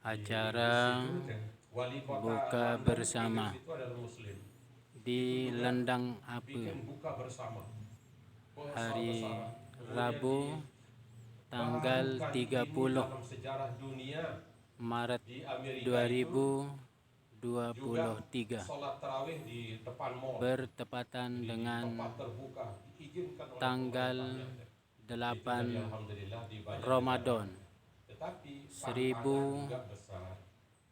acara wali kota buka London bersama itu adalah Muslim. di Itu juga Lendang Ape bikin buka bersama hari besar-besaran. Kemudian Rabu baru tanggal kali ini 30 dalam sejarah dunia Maret di Amerika itu juga 2023 sholat tarawih di depan mall. bertepatan Jadi di dengan tempat terbuka diizinkan oleh tanggal pemerintahnya. Itu 8 jadi alhamdulillah di banyak negara. Ramadan Tetapi tantangan juga 1444 besar.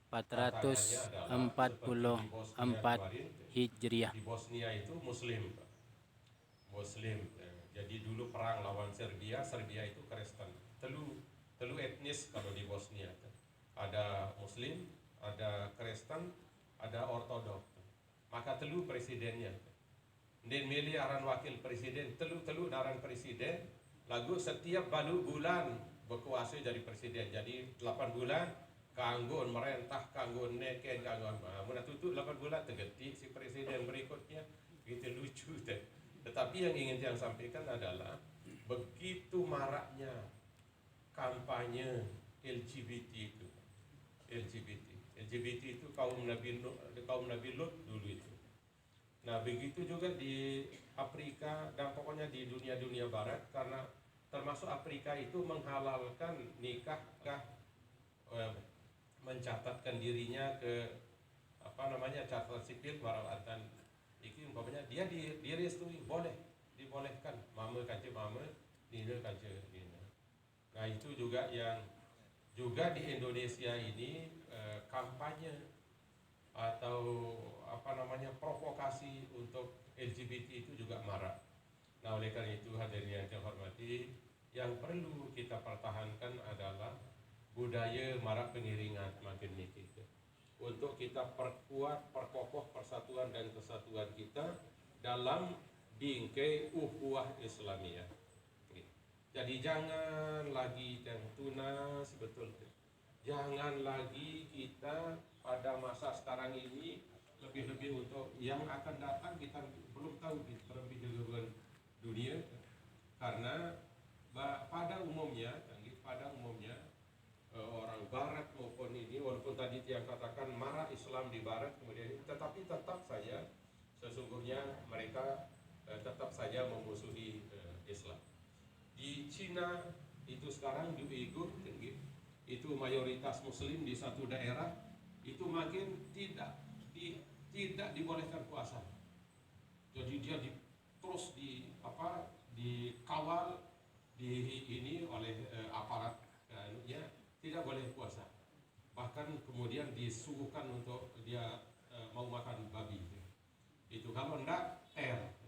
Tantangannya adalah seperti di Bosnia kemarin. Hijriah. Di Bosnia itu Muslim. Muslim. Jadi dulu perang lawan Serbia, Serbia itu Kristen. Telu etnis kalau di Bosnia. Ada Muslim, ada Kristen, ada Ortodok. Maka telu presidennya. Dan milih aran wakil presiden, telu aran presiden. Lagu setiap balu bulan berkuasa jadi presiden. Jadi 8 bulan kanggon merentah, kanggon neken, kanggon mana tutup 8 bulan tergetik si presiden berikutnya. Gitu lucu deh. Tetapi yang ingin saya sampaikan adalah begitu maraknya kampanye LGBT itu. LGBT itu kaum Nabi Lut dulu itu. Nah begitu juga di Afrika dan pokoknya di dunia barat, karena termasuk Afrika itu menghalalkan nikah mencatatkan dirinya ke catatan sipil warawatan iki umpamanya dia direstui dibolehkan mama kaca mama nina kaca nina. Nah itu juga yang juga di Indonesia ini kampanye atau provokasi untuk LGBT itu juga marak. Nah oleh karena itu hadirin yang saya hormati, yang perlu kita pertahankan adalah budaya marak pengiringan makin nikah untuk kita perkokoh persatuan dan kesatuan kita dalam bingkai ukhuwah Islamiyah. Jadi jangan lagi yang tunas sebetulnya. Jangan lagi kita pada masa sekarang ini lebih-lebih untuk yang akan datang kita belum tahu lebih dengan dunia, karena pada umumnya orang Barat maupun ini, walaupun tadi yang katakan marak Islam di Barat kemudian, tetapi tetap saja sesungguhnya mereka tetap saja memusuhi Islam. Di Cina itu sekarang di Uighur itu mayoritas Muslim di satu daerah itu makin tidak dibolehkan puasa. Jadi dia terus dikawal oleh aparat tidak boleh puasa. Bahkan kemudian disuguhkan untuk dia mau makan babi. Itu kalau enggak ter.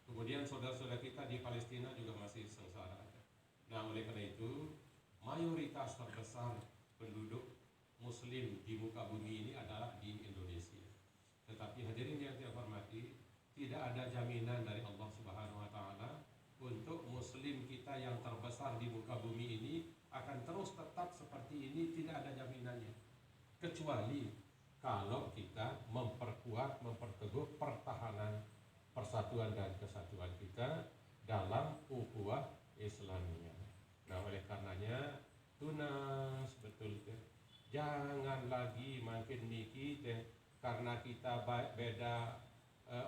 Kemudian saudara-saudara kita di Palestina juga masih sengsara. Nah oleh karena itu mayoritas terbesar penduduk Muslim di muka bumi ini adalah di Indonesia. Tetapi hadirin yang saya hormati, tidak ada jaminan dari Allah Subhanahu wa taala untuk Muslim kita yang terbesar di muka bumi ini akan terus tetap seperti ini, tidak ada jaminannya. Kecuali kalau kita memperteguh pertahanan persatuan dan kesatuan kita dalam ukhuwah Islamiyah. Nah oleh karenanya tunas betul jangan lagi makin niki karena kita beda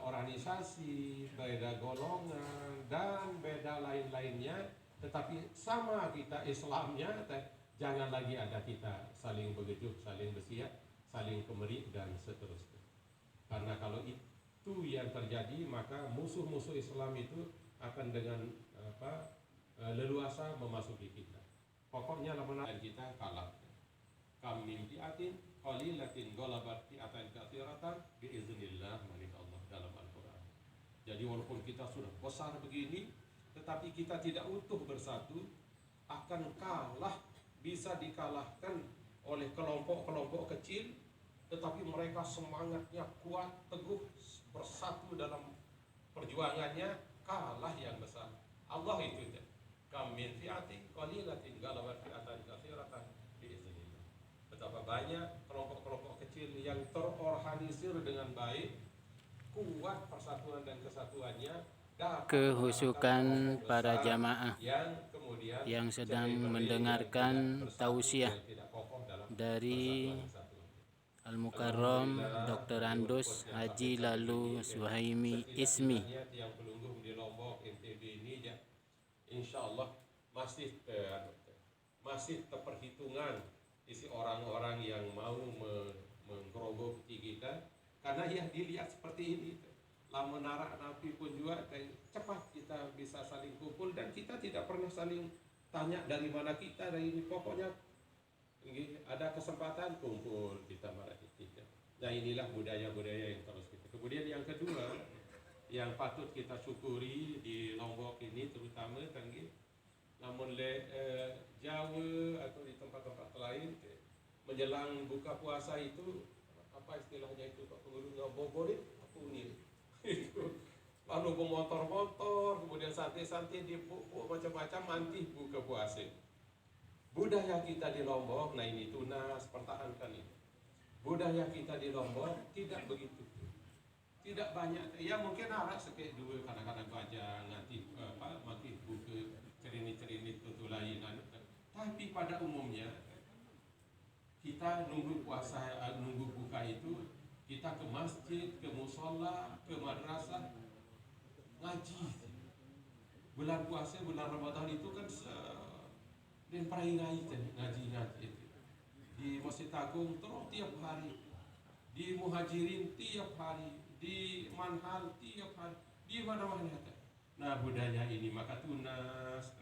organisasi, beda golongan dan beda lain-lainnya, tetapi sama kita Islamnya, jangan lagi ada kita saling begejuk, saling bersiap, saling kemerik dan seterusnya. Karena kalau itu yang terjadi, maka musuh-musuh Islam itu akan dengan leluasa memasuki kita. Pokoknya lama kita kalah. Kam min fi'atin qalilatin ghalabat fi'atan katsiratan biiznillah manik Allah dalam Al-Qur'an. Jadi walaupun kita sudah besar begini, tetapi kita tidak utuh bersatu, akan bisa dikalahkan oleh kelompok-kelompok kecil, tetapi mereka semangatnya kuat, teguh, bersatu dalam perjuangannya, kalah yang besar. Allah itu kam min fi'atin qalilatin ghalabat fi'atan katsiratan biiznillah. Betapa banyak kelompok-kelompok kecil yang terorganisir dengan baik, kuat persatuan dan kesatuannya, dapat kehusukan para jamaah yang kemudian yang sedang mendengarkan tausiah dari Al-Mukarram Dr. Andus Haji Lalu Suhaimi Ismi. Yang pelungguh di Lombok, NTB ini ya, insya Allah masih terperhitungan isi orang-orang yang mau menggerogoti kita, karena ya dilihat seperti ini. Lama narak napi pun juga cepat kita bisa saling kumpul, dan kita tidak pernah saling tanya dari mana kita, dari ini pokoknya ada kesempatan kumpul kita marahi kita. Nah inilah budaya-budaya yang terus kita. Kemudian yang kedua yang patut kita syukuri di Lombok ini terutama namun Jawa atau di tempat-tempat lain menjelang buka puasa itu apa istilahnya itu Pak Pengurus, ngaboborit apa ini itu, lalu bermotor-motor, kemudian santai-santai dipuk-puk macam-macam nanti buka puasa. Budaya kita di Lombok, nah ini tunas pertahankan ini. Budaya kita di Lombok tidak begitu, tidak banyak. Ya mungkin arak sekek dua kadang-kadang baca nanti makin buka cerinit-cerinit tutu lain. Tapi pada umumnya kita nunggu puasa, nunggu buka itu kita ke masjid, ke musola, ke madrasah, ngaji. Bulan puasa, bulan Ramadan itu kan dan perai-rai ngaji-ngaji itu. Di Masjid Agung terus tiap hari, di Muhajirin tiap hari, di Manhal tiap hari, di mana-mana. Nah budaya ini maka tunas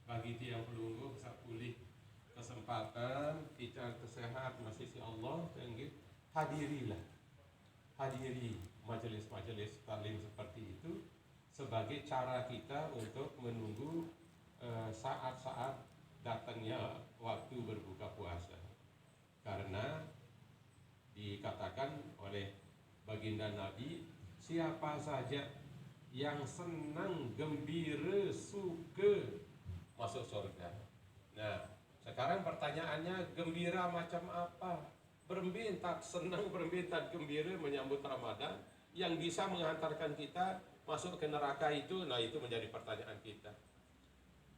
bagi tiang pelungguh bisa pulih kesempatan kita sehat masih si Allah, hadiri majelis-majelis taklim seperti itu sebagai cara kita untuk menunggu saat-saat datangnya waktu berbuka puasa. Karena dikatakan oleh baginda Nabi, siapa saja yang senang, gembira, suka masuk surga. Nah, sekarang pertanyaannya, gembira macam apa? Berbentak senang, berbentak gembira menyambut Ramadan yang bisa menghantarkan kita masuk ke neraka itu, nah itu menjadi pertanyaan kita.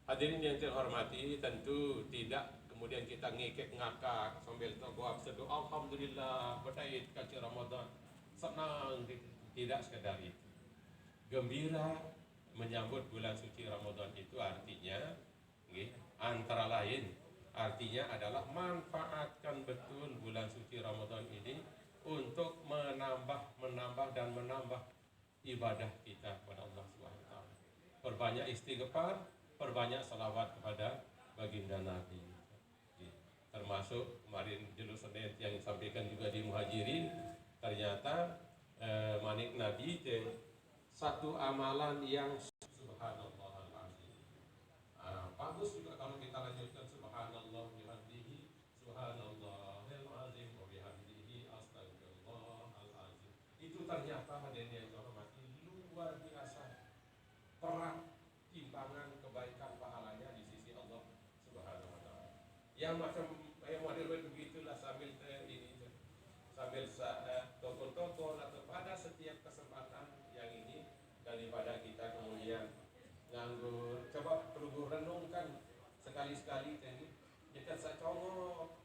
Hadirin yang terhormati, tentu tidak kemudian kita ngekek ngakak sambil terbuat sedu alhamdulillah berdait kaca Ramadan senang, tidak sekedar itu. Gembira menyambut bulan suci Ramadan itu artinya antara lain artinya adalah manfaatkan betul bulan suci Ramadan ini untuk menambah ibadah kita kepada Allah SWT. Perbanyak istighfar, perbanyak salawat kepada baginda Nabi. Termasuk kemarin Julus Senin yang disampaikan juga di Muhajirin, ternyata manik Nabi satu amalan yang subhanallah al-azim. Bagus juga kalau kita lanjutkan subhanallah bihamdihi subhanallahil azim wa bihamdihi astagfirullah al-azim. Itu ternyata hadirin yang dihormati luar biasa berat timbangan kebaikan pahalanya di sisi Allah Subhanahu wa taala. Yang macam model begitulah sambil sambil tokoh-tokoh atau pada setiap kesempatan yang ini, daripada kita kemudian nganggur, coba perlu renungkan sekali-sekali tadi kita sacongok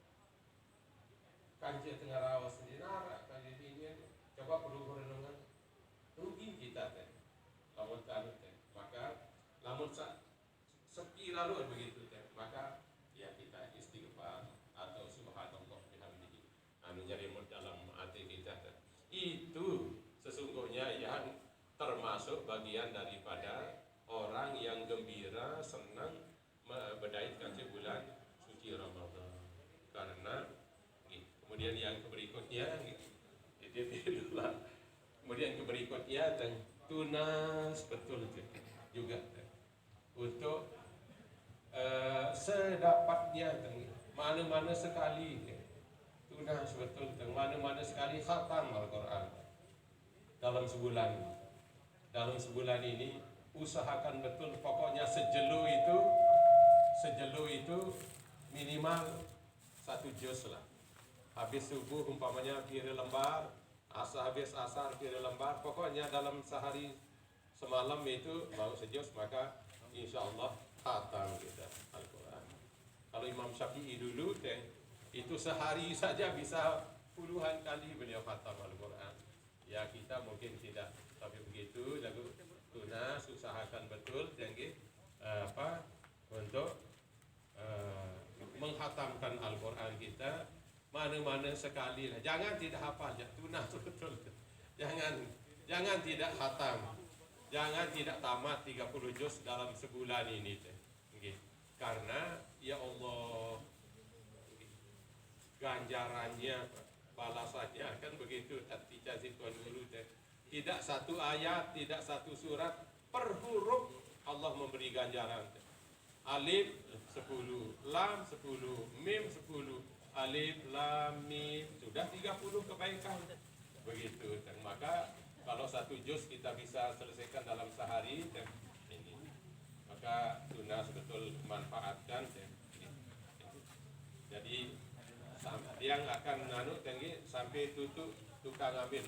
kanjeng tengah rawas sendiri narak kanjeng ini, coba perlu renungan rugi kita teh lamun tadi teh, maka lamun sepi lalu begitu teh, maka ya kita istighfar atau subhanallah bihamdihi anu nyarimut dalam hati kita teh. Itu sesungguhnya yang termasuk bagian daripada orang yang gembira, senang berdaitkan bulan suci Ramadan. Karena kemudian yang berikutnya kemudian berikutnya dan tunas betul juga untuk sedapatnya mana-mana sekali tunas betul mana-mana sekali khatam Al-Quran dalam sebulan ini usahakan betul, pokoknya sejelo itu minimal 1 juz lah. Habis subuh umpamanya kira lembar, habis asar kira lembar, pokoknya dalam sehari semalam itu mau sejuz, maka insya Allah khatam kita. Syafi'i dulu itu sehari saja bisa puluhan kali beliau khatam Al-Quran. Ya kita mungkin tidak, tapi begitu lalu tunas usahakan betul untuk menghatamkan Al-Quran kita mana-mana sekali lah. Jangan tidak hafal, ya tunas betul. Jangan tidak khatam. Jangan tidak tamat 30 juz dalam sebulan ini. Karena ya Allah, ganjarannya, balasannya kan begitu. Tidak satu ayat, tidak satu surat, per huruf Allah memberi ganjaran. Alif 10, lam 10, mim 10, alif, lam, mim, sudah 30 kebaikan. Begitu. Dan maka kalau satu juz kita bisa selesaikan dalam sehari, ini, maka tunas betul manfaatkan. Jadi yang akan menanut sampai tutup tukang ambil.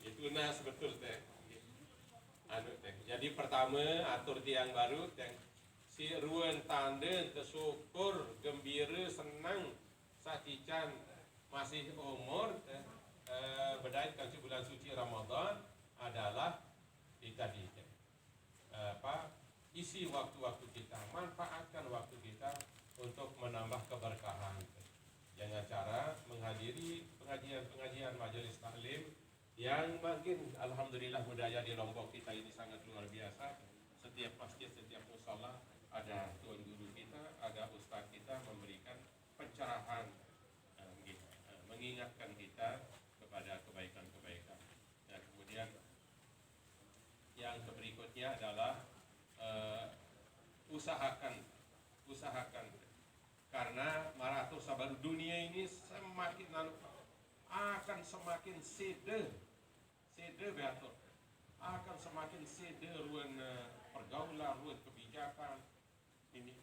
Itu nas betul Jadi pertama atur tiang baru si ruan tanda tersyukur, gembira, senang sacican masih umur berdait kan bulan suci Ramadan adalah tadi isi waktu-waktu kita, manfaatkan waktu kita untuk menambah keberkahan dengan cara menghadiri pengajian-pengajian majelis taklim yang makin alhamdulillah budaya di Lombok kita ini sangat luar biasa. Setiap masjid, setiap musala ada tuan guru kita, ada ustaz kita memberikan pencerahan, mengingatkan kita kepada kebaikan-kebaikan. Dan kemudian yang berikutnya adalah usahakan karena maratus sabar dunia ini semakin akan semakin sede betul, akan semakin sede ruang pergaulan, ruang kebijakan ini.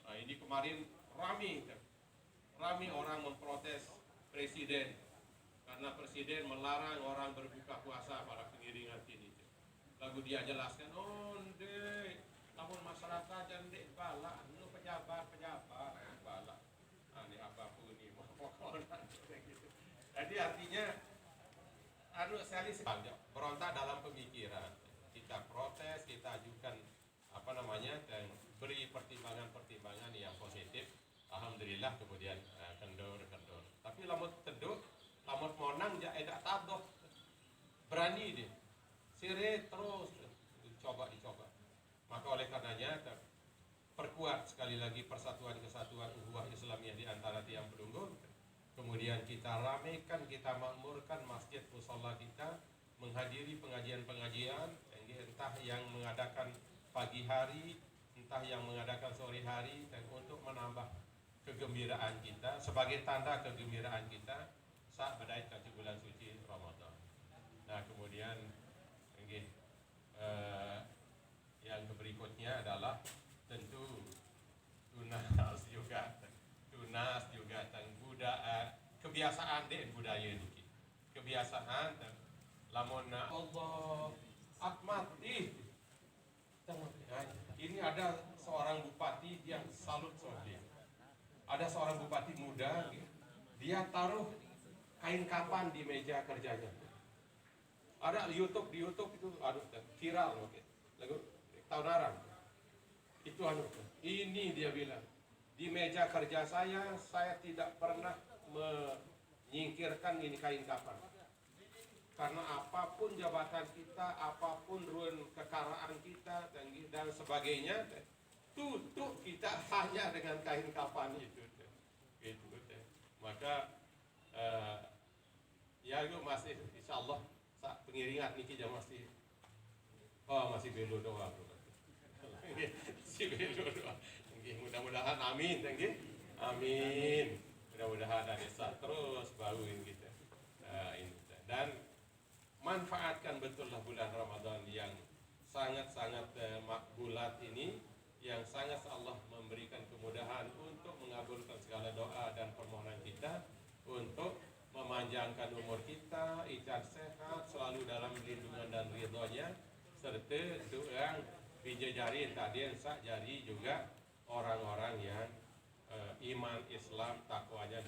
Nah, ini kemarin rame orang memprotes presiden karena presiden melarang orang berbuka puasa pada pengiringan ini. Lalu dia jelaskan, namun masyarakat dan dek balak, pejabat balak, ini apapun ini gitu. Jadi artinya, sekali berontak dalam pemikiran. Kita protes, kita ajukan dan beri pertimbangan yang positif. Alhamdulillah kemudian kendor. Tapi lamut teduk, lamut monang ja edak tadoh, berani dia. Sire terus dicoba. Maka oleh karenanya perkuat sekali lagi persatuan kesatuan ukhuwah Islamiyah di antara tiang penduduk. Kemudian kita ramaikan, kita makmurkan masjid musalla kita, menghadiri pengajian-pengajian, entah yang mengadakan pagi hari, entah yang mengadakan sore hari, dan untuk menambah kegembiraan kita sebagai tanda kegembiraan kita saat berdait ke bulan suci Ramadan. Nah kemudian yang berikutnya adalah tentu tunas juga dan kebiasaan budaya ini, kebiasaan dan lamun Allah atmati. Ini ada seorang bupati yang salut sama dia. Ada seorang bupati muda, dia taruh kain kapan di meja kerjanya. Ada di YouTube itu viral lagu tahun arang. Itu ini dia bilang, di meja kerja saya tidak pernah menyingkirkan ini kain kapan. Karena apapun jabatan kita, apapun ruang kekaraan kita dan sebagainya, tutup kita hanya dengan kain kapan itu. Gitu. Maka ya itu masih insyaallah saat pengiringan niki jam masih belo doang. Si belo doang. Mudah-mudahan amin amin. Mudah-mudahan ada terus bahuin kita. Dan manfaatkan betullah bulan Ramadan yang sangat-sangat makbulat ini, yang sangat Allah memberikan kemudahan untuk mengabulkan segala doa dan permohonan kita, untuk memanjangkan umur kita, icat sehat, selalu dalam lindungan dan ridhonya, serta doa Bijajarin tadi sak jadi juga orang-orang yang iman Islam takwanya